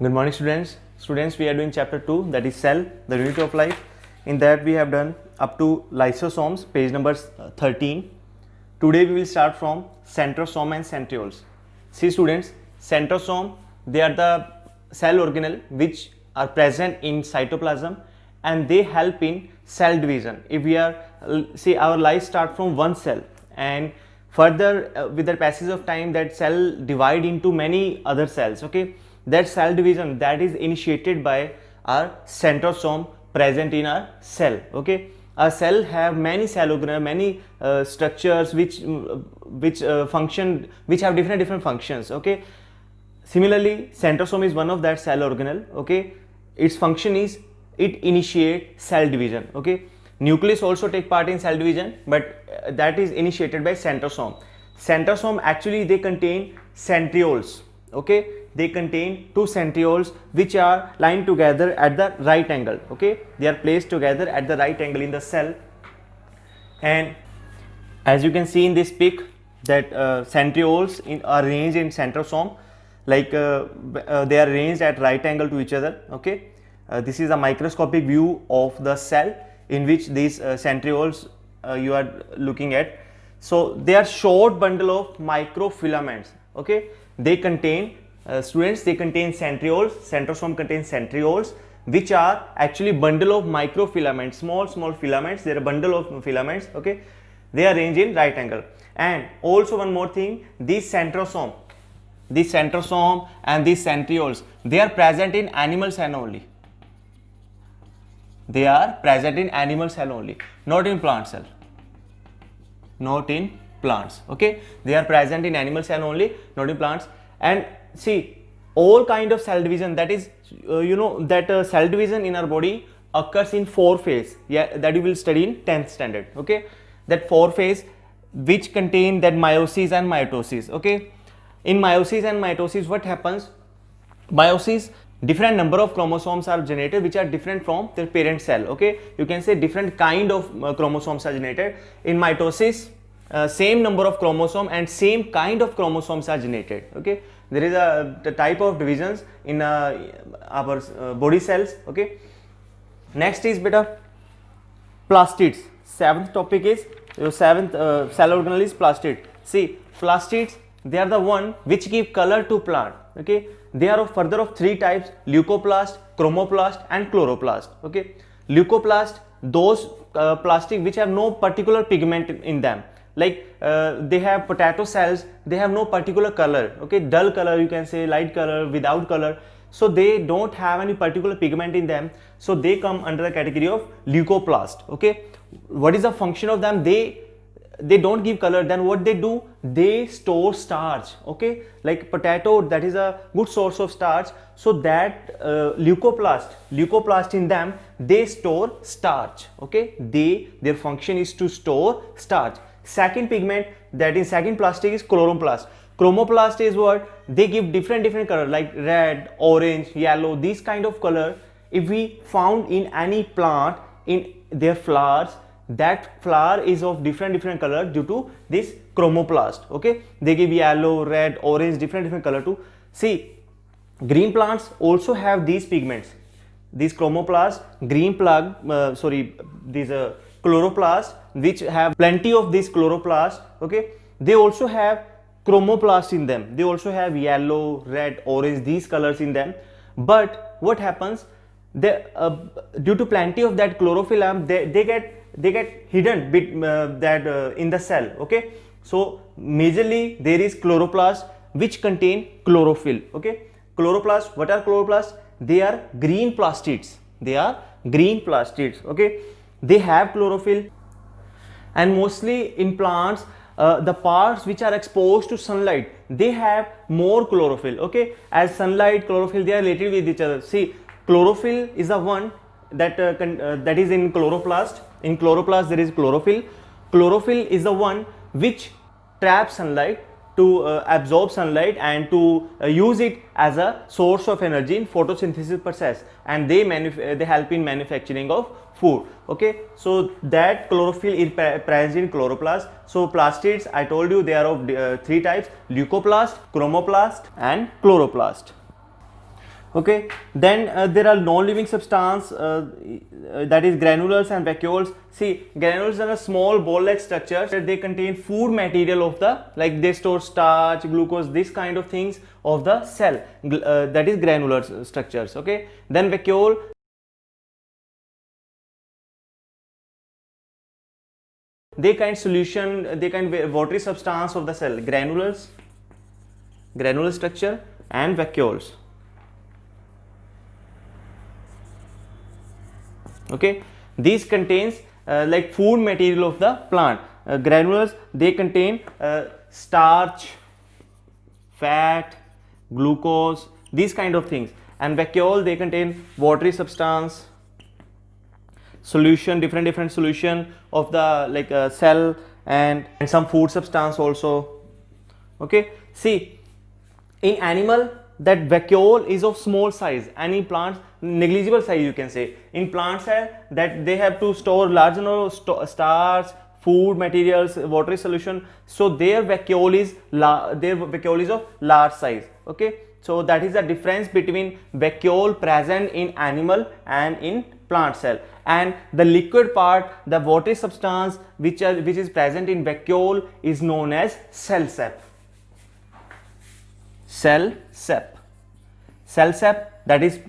Good morning, students. Students, we are doing chapter 2, that is cell, the unit of life. In that, we have done up to lysosomes, page number 13. Today, we will start from centrosome and centrioles. See, students, centrosome, they are the cell organelle which are present in cytoplasm and they help in cell division. If we are, see, our life start from one cell and further with the passage of time that cell divide into many other cells, okay. That cell division that is initiated by our centrosome present in our cell, okay. A cell have many cell organelle, many structures which function, which have different functions, okay. Similarly, centrosome is one of that cell organelle, okay. Its function is it initiate cell division, okay. Nucleus also take part in cell division, but that is initiated by centrosome. Centrosome actually they contain centrioles, okay. They contain two centrioles which are lined together at the right angle, okay. They are placed together at the right angle in the cell, and as you can see in this pic that centrioles are arranged in centrosome, like they are arranged at right angle to each other, okay. This is a microscopic view of the cell in which these centrioles you are looking at. So they are short bundle of microfilaments, okay. They contain students, they contain centrioles. Centrosome contains centrioles which are actually bundle of microfilaments, small filaments. They are a bundle of filaments, okay. They are arranged in right angle. And also one more thing, this centrosome and these centrioles, they are present in animal cell only. They are present in animal cell only, not in plant cell, not in plants, okay. They are present in animal cell only, not in plants. And see, all kind of cell division, that is cell division in our body occurs in 4 phase, yeah, that you will study in 10th standard, okay. That 4 phase which contain that meiosis and mitosis, okay. In meiosis and mitosis, what happens? Meiosis, different number of chromosomes are generated which are different from their parent cell, okay. You can say different kind of chromosomes are generated. In mitosis, same number of chromosome and same kind of chromosomes are generated, okay. There is the type of divisions in our body cells, okay. Next is beta plastids. 7th topic is your 7th cell organelle is plastid. See, plastids, they are the one which give color to plant, okay. They are further of 3 types: leucoplast, chromoplast and chloroplast, okay. Leucoplast, those plastic which have no particular pigment in them, like they have potato cells, they have no particular color, okay, dull color, you can say light color, without color, so they don't have any particular pigment in them, so they come under the category of leucoplast, okay. What is the function of them? They don't give color. Then what they do? They store starch, okay. Like potato, that is a good source of starch, so that leucoplast in them, they store starch, okay. Their function is to store starch. Second pigment, that is second plastic, is chloroplast. Chromoplast is what? They give different color, like red, orange, yellow, these kind of color. If we found in any plant in their flowers, that flower is of different color due to this chromoplast, okay. They give yellow, red, orange, different color too. See, green plants also have these pigments, these chromoplast, these chloroplast, which have plenty of this chloroplast, okay. They also have chromoplast in them. They also have yellow, red, orange, these colors in them. But what happens? Due to plenty of that chlorophyll, they get hidden bit in the cell, okay. So majorly there is chloroplast which contain chlorophyll, okay. Chloroplast, what are chloroplasts? They are green plastids. They are green plastids, okay. They have chlorophyll, and mostly in plants, the parts which are exposed to sunlight, they have more chlorophyll, okay. As sunlight, chlorophyll, they are related with each other. See, chlorophyll is the one that that is in chloroplast. In chloroplast there is chlorophyll. Chlorophyll is the one which traps sunlight to absorb sunlight and to use it as a source of energy in photosynthesis process, and they help in manufacturing of food, okay. So that chlorophyll is present in chloroplast. So plastids, I told you, they are of 3 types: leucoplast, chromoplast and chloroplast. Okay, then there are non-living substance, that is granules and vacuoles. See, granules are a small ball-like structures that they contain food material of the, like they store starch, glucose, this kind of things of the cell, that is granular structures. Okay, then vacuole, they kind solution, they kind watery substance of the cell, granules, granular structure, and vacuoles. Okay, these contains like food material of the plant. Granules, they contain starch, fat, glucose, these kind of things, and vacuole, they contain watery substance, solution, different solution of the, like cell, and some food substance also. Okay, see, in animal, that vacuole is of small size, and in plants negligible size, you can say. In plants, that they have to store large number of starch, food materials, watery solution, so their vacuole is of large size. Okay, so that is the difference between vacuole present in animal and in plant cell. And the liquid part, the watery substance which is present in vacuole, is known as cell sap. Cell sap, that is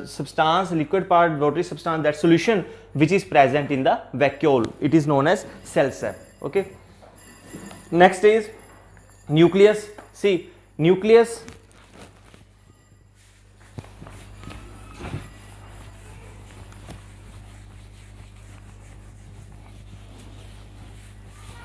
substance, liquid part, watery substance, that solution which is present in the vacuole, it is known as cell sap. Okay, next is nucleus. See, nucleus,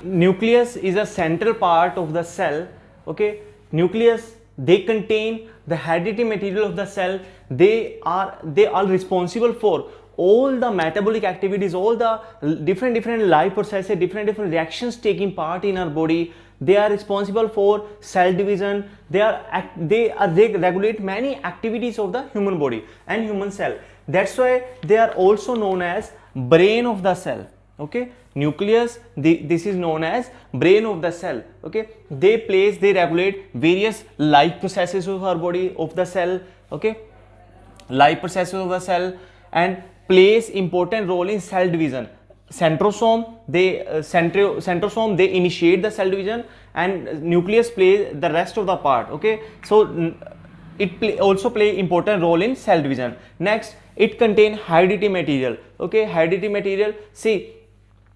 nucleus is a central part of the cell. Okay, nucleus, they contain the hereditary material of the cell. They are responsible for all the metabolic activities, all the different life processes, different reactions taking part in our body. They are responsible for cell division. They regulate many activities of the human body and human cell. That's why they are also known as brain of the cell. Okay, nucleus, this is known as brain of the cell. Okay, they regulate various life processes of our body, of the cell. Okay, life processes of the cell, and plays important role in cell division. Centrosome, centrosome, they initiate the cell division, and nucleus plays the rest of the part. Okay, so it also play important role in cell division. Next, it contain hereditary material. Okay, hereditary material, see,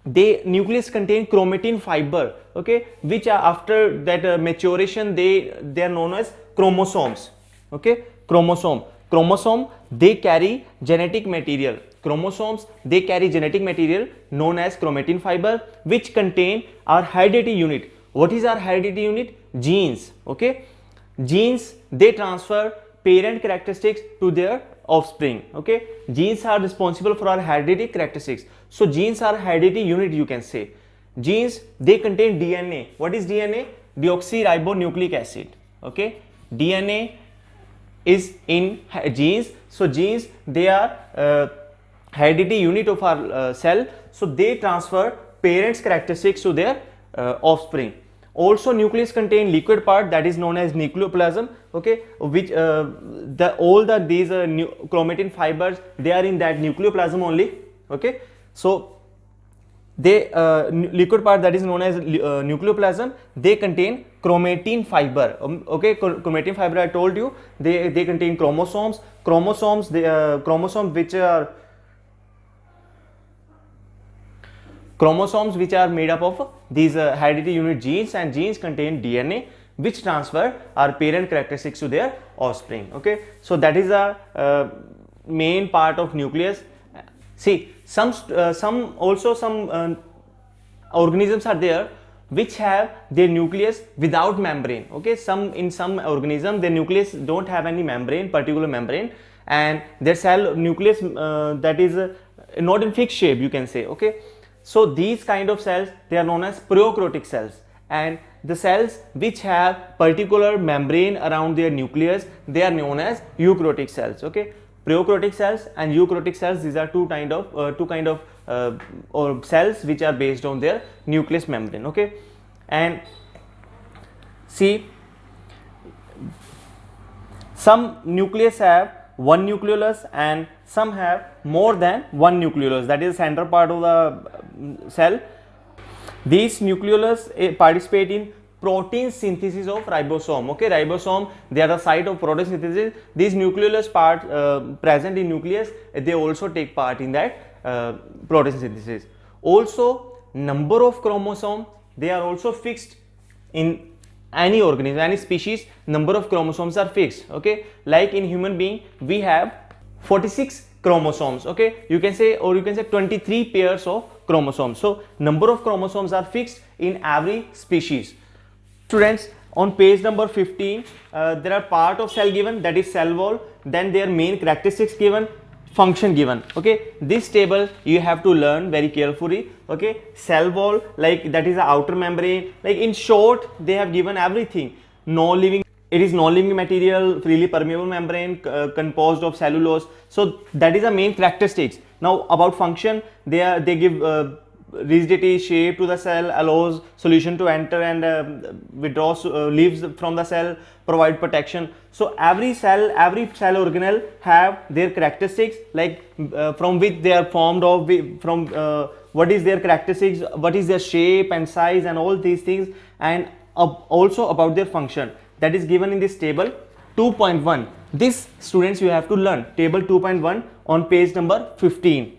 nucleus contain chromatin fiber. Okay, which are after that maturation, they are known as chromosomes. Okay, chromosome, they carry genetic material. Chromosomes, they carry genetic material known as chromatin fiber, which contain our hereditary unit. What is our hereditary unit? Genes. Okay, genes, they transfer parent characteristics to their offspring. Okay, genes are responsible for our hereditary characteristics. So genes are hereditary unit, you can say. Genes, they contain DNA. What is DNA? Deoxyribonucleic acid. Okay, DNA is in genes. So genes, they are hereditary unit of our cell. So they transfer parents' characteristics to their offspring. Also, nucleus contain liquid part, that is known as nucleoplasm. Okay, which these chromatin fibers, they are in that nucleoplasm only. Okay, so they liquid part, that is known as nucleoplasm, they contain chromatin fiber. Okay, chromatin fiber, I told you, they contain chromosomes. Chromosomes which are made up of these hereditary unit genes, and genes contain DNA, which transfer our parent characteristics to their offspring. Okay, so that is the main part of nucleus. See, some organisms are there which have their nucleus without membrane. Okay, in some organism, their nucleus don't have any membrane, particular membrane, and their cell nucleus that is not in fixed shape, you can say. Okay, so these kind of cells, they are known as prokaryotic cells, and the cells which have particular membrane around their nucleus, they are known as eukaryotic cells. Okay, prokaryotic cells and eukaryotic cells, these are two kind of or cells which are based on their nucleus membrane. Okay, and see, some nucleus have one nucleolus and some have more than one nucleolus, that is the center part of the cell. These nucleolus participate in protein synthesis of ribosome. Okay, ribosome, they are the site of protein synthesis. These nucleolus part present in nucleus, they also take part in that protein synthesis. Also, number of chromosome, they are also fixed in any organism, any species. Number of chromosomes are fixed. Okay, like in human being we have 46 chromosomes. Okay, you can say, or you can say 23 pairs of chromosomes. So number of chromosomes are fixed in every species. Students, on page number 15 there are part of cell given, that is cell wall, then their main characteristics given, function given. Okay, this table you have to learn very carefully. Okay, cell wall, like that is the outer membrane, like in short they have given everything. It is non-living material, freely permeable membrane composed of cellulose. So that is the main characteristics. Now about function, they give rigidity, shape to the cell, allows solution to enter and withdraws leaves from the cell, provide protection. So every cell organelle have their characteristics, like from which they are formed of, from what is their characteristics, what is their shape and size and all these things, and also about their function, that is given in this table 2.1. This students you have to learn table 2.1 on page number 15.